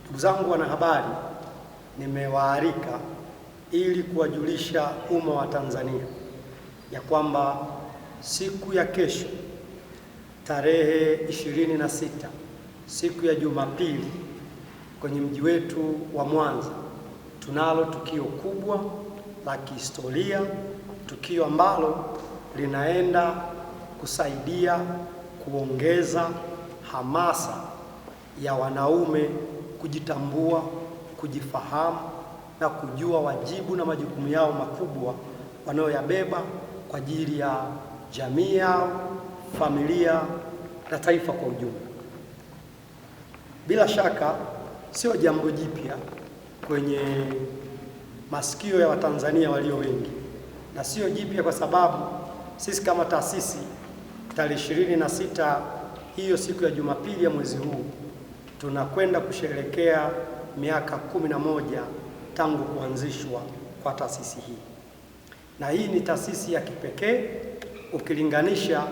Ndugu zangu wanahabari, nimewaalika ili kuwajulisha umma wa Tanzania ya kwamba siku ya kesho tarehe 26, siku ya Jumapili, kwenye mji wetu wa Mwanza tunalo tukio kubwa la kihistoria, tukio ambalo linaenda kusaidia kuongeza hamasa ya wanaume kujitambua, kujifahamu na kujua wajibu na majukumu yao makubwa wanayoyabeba kwa ajili ya jamii yao, familia na taifa kwa ujumla. Bila shaka sio jambo jipya kwenye masikio ya Watanzania walio wengi, na sio jipya kwa sababu sisi kama taasisi tarehe 26 hiyo siku ya Jumapili ya mwezi huu tunakwenda kusherehekea miaka 11 tangu kuanzishwa kwa taasisi hii, na hii ni taasisi ya kipekee ukilinganisha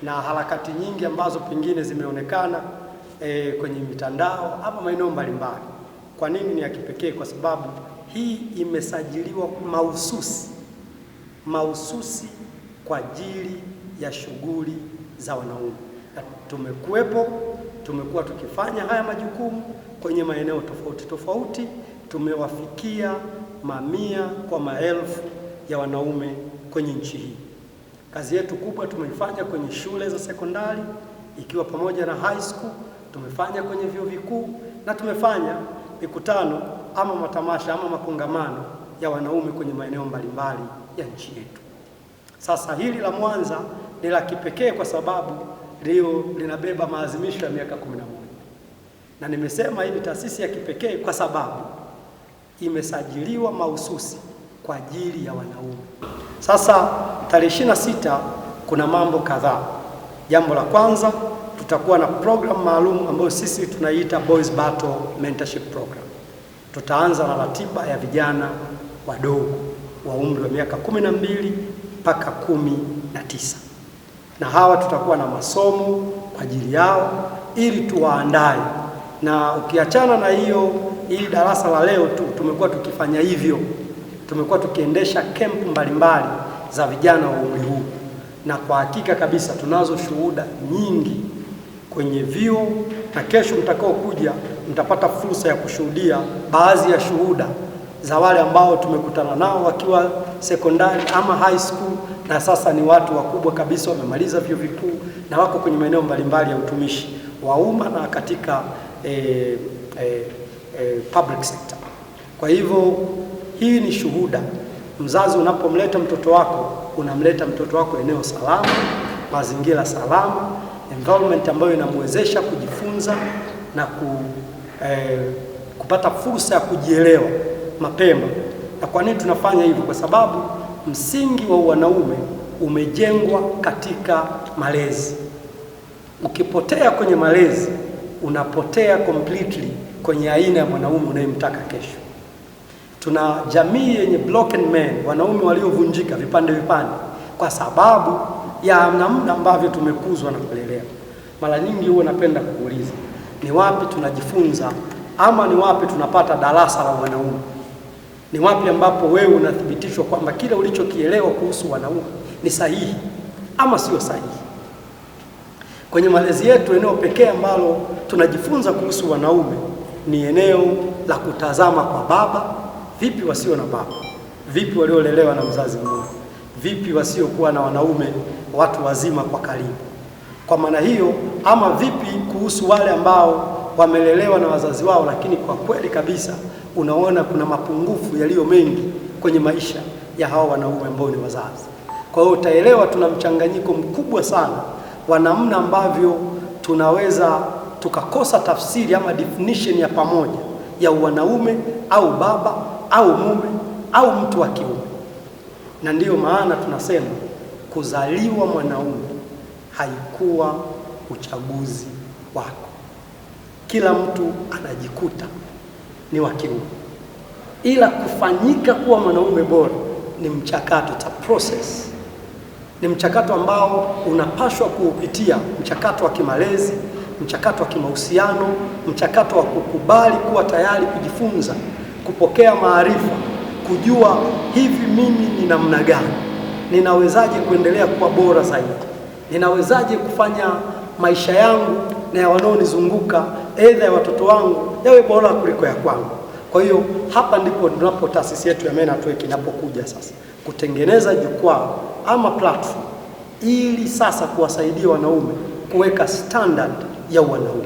na harakati nyingi ambazo pengine zimeonekana kwenye mitandao ama maeneo mbalimbali. Kwa nini ni ya kipekee? Kwa sababu hii imesajiliwa mahususi kwa ajili ya shughuli za wanaume, na tumekuwa tukifanya haya majukumu kwenye maeneo tofauti tofauti. Tumewafikia mamia kwa maelfu ya wanaume kwenye nchi hii. Kazi yetu kubwa tumeifanya kwenye shule za sekondari ikiwa pamoja na high school, tumefanya kwenye vyuo vikuu na tumefanya mikutano ama matamasha ama makongamano ya wanaume kwenye maeneo mbalimbali ya nchi yetu. Sasa hili la Mwanza ni la kipekee kwa sababu leo linabeba maadhimisho ya miaka 11. Na nimesema hii ni taasisi ya kipekee kwa sababu imesajiliwa mahususi kwa ajili ya wanaume. Sasa tarehe 26 kuna mambo kadhaa. Jambo la kwanza, tutakuwa na program maalum ambayo sisi tunaiita Boys Battle Mentorship Program. Tutaanza na ratiba ya vijana wadogo wa umri wa miaka 12 mpaka 19, na hawa tutakuwa na masomo kwa ajili yao ili tuwaandae. Na ukiachana na hili darasa la leo tu, tumekuwa tukifanya hivyo, tumekuwa tukiendesha camp mbalimbali za vijana wa umri huu, na kwa hakika kabisa tunazo shuhuda nyingi kwenye vyuo, na kesho mtakao kuja mtapata fursa ya kushuhudia baadhi ya shuhuda za wale ambao tumekutana nao wakiwa sekondari ama high school, na sasa ni watu wakubwa kabisa, wamemaliza vyuo vikuu na wako kwenye maeneo mbalimbali ya utumishi wa umma na katika public sector. Kwa hivyo hii ni shuhuda. Mzazi unapomleta mtoto wako, unamleta mtoto wako eneo salama, mazingira salama, environment ambayo inamwezesha kujifunza na kupata fursa ya kujielewa mapema. Na kwa nini tunafanya hivyo? Kwa sababu msingi wa wanaume umejengwa katika malezi. Ukipotea kwenye malezi, unapotea completely kwenye aina ya mwanaume unayemtaka kesho. Tuna jamii yenye broken men, wanaume waliovunjika vipande vipande kwa sababu ya namna ambavyo tumekuzwa na kulelewa. Mara nyingi huwa napenda kuuliza, ni wapi tunajifunza ama ni wapi tunapata darasa la wanaume? Ni wapi ambapo wewe unathibitishwa kwamba kile ulichokielewa kuhusu wanaume ni sahihi ama sio sahihi? Kwenye malezi yetu, eneo pekee ambalo tunajifunza kuhusu wanaume ni eneo la kutazama kwa baba. Vipi wasio na baba? Vipi waliolelewa na mzazi mmoja? Vipi wasiokuwa na wanaume, watu wazima kwa karibu? Kwa maana hiyo, ama vipi kuhusu wale ambao wamelelewa na wazazi wao, lakini kwa kweli kabisa unaona kuna mapungufu yaliyo mengi kwenye maisha ya hao wanaume ambao ni wazazi. Kwa hiyo utaelewa tuna mchanganyiko mkubwa sana wa namna ambavyo tunaweza tukakosa tafsiri ama definition ya pamoja ya wanaume au baba au mume au mtu wa kiume. Na ndiyo maana tunasema kuzaliwa mwanaume haikuwa uchaguzi wako. Kila mtu anajikuta ni wa kiume, ila kufanyika kuwa mwanaume bora ni mchakato, it's a process. Ni mchakato ambao unapaswa kuupitia, mchakato wa kimalezi, mchakato wa kimahusiano, mchakato wa kukubali kuwa tayari kujifunza, kupokea maarifa, kujua hivi mimi ni namna gani, ninawezaje kuendelea kuwa bora zaidi, ninawezaje kufanya maisha yangu na ya wanaonizunguka, aidha ya watoto wangu, yawe bora kuliko ya kwangu. Kwa hiyo hapa ndipo tunapo taasisi yetu ya Men at Work inapokuja sasa kutengeneza jukwaa ama platform ili sasa kuwasaidia wanaume kuweka standard ya wanaume.